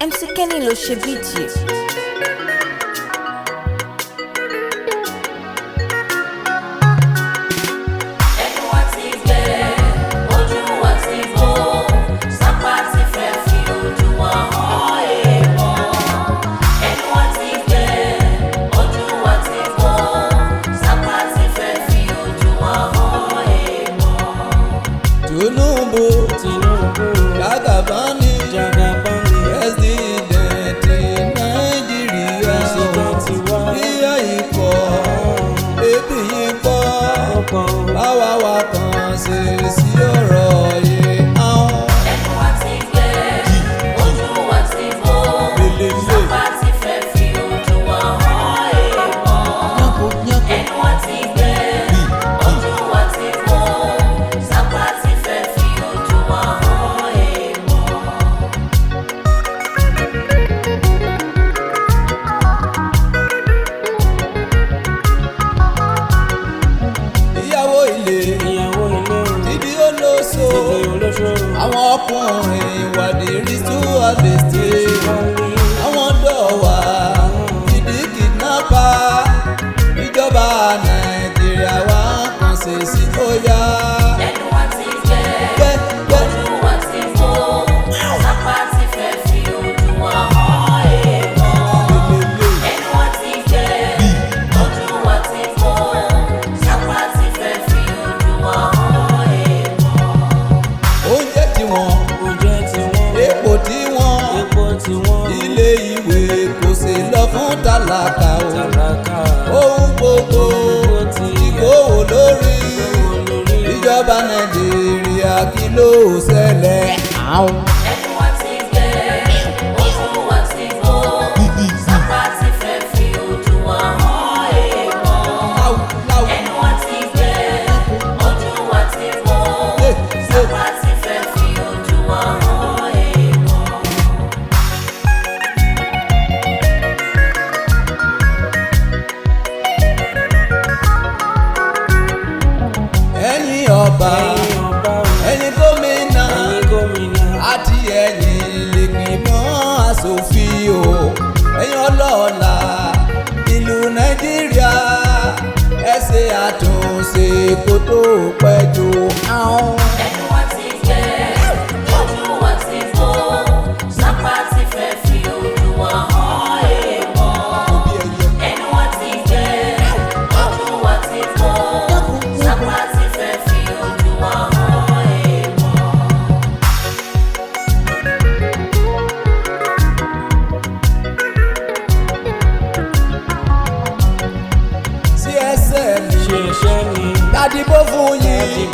MC Kenny ló ṣe bíìtì. Báwa wa kàn ṣe sí ọ̀rọ̀ yìí àwọn. Ẹnu wa ti gbẹ, ojú wa ti bó, sábà ti fẹ́ fi ojú wa hàn èèmọ̀. Ẹnu wa ti gbẹ, ojú wa ti bó, sábà ti fẹ́ fi ojú wa hàn èèmọ̀. Ìyàwó ilé dídí olóso àwọn ọkùnrin ìwádìí rí tó àlèsè àwọn dọ̀wà dídí kìdínápà ìjọba Nàìjíríà wá kàn ṣe sí bóyá. Ẹnu wa ti gbẹ, ojú wa ti bó, sábà ti fẹ́ fi ojú wa hàn èèmọ̀. Ẹnu wa ti gbẹ, ojú wa ti bó, sábà ti fẹ́ fi ojú wa hàn èèmọ̀. Oúnjẹ tiwọn epo tiwọn ilé ìwé kò ṣe lọ fún tálákà o ohun gbogbo tí gbówó lórí ìjọba Nàìjíríà kí ló ṣẹlẹ̀ àwọn. Ẹnu wa ti gbẹ, ojú wa ti bó, sábà ti fẹ́ fi ojú wa hàn èèmọ̀. Ẹnu wa ti gbẹ, ojú wa ti bó, sábà ti fẹ́ fi ojú wa hàn èèmọ̀. Ẹ̀yin ọba ẹ̀yin gómìnà àti ẹ̀yin ìlẹ̀gbìmọ̀ aṣòfin o ẹ̀yin ọlọ́lá ìlú Nàìjíríà ẹ ṣe àtúnṣe kó tó pẹ́ jù àwọn. Ẹnu wa ti gbẹ, ojú wa ti bó, sábà ti fẹ́ fi ojú wa hàn èèmọ̀. Ẹnu wa ti gbẹ, ojú wa ti bó, sábà ti fẹ́ fi ojú wa hàn èèmọ̀. Sí ẹsẹ̀ mi dádìbò fún yín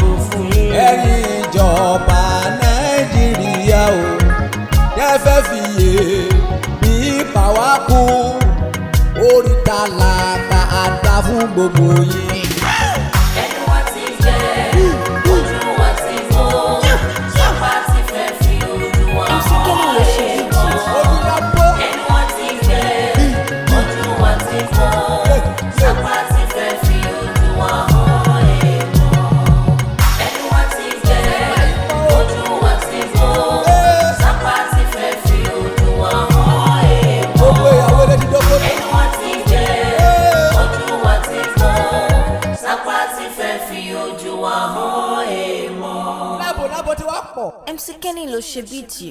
ẹ̀yin ìjọba Nàìjíríà o kẹfẹ́ fìyè bí pàwá kú orí tálákà àdá fún gbogbo yín. Ẹnu wa ti gbẹ, ojú wa ti bó, sábà ti fẹ́ fi ojú wa MC Kenny ló hàn ṣe bíìtì. èèmọ̀. Ẹnu wa ti gbẹ, ojú wa ti bó, sábà ti fẹ́ fi ojú wa hàn èèmọ̀. Ẹnu wa ti gbẹ, ojú wa ti bó, sábà ti fẹ́ fi ojú wa hàn èèmọ̀. Gbogbo ìyàwó lè ti dókòó. Ẹnu wa ti gbẹ, ojú wa ti bó, sábà ti fẹ́ fi ojú wa hàn èèmọ̀. Lábo tí wàá pọ̀. MC Kenny ló ṣe bíìtì.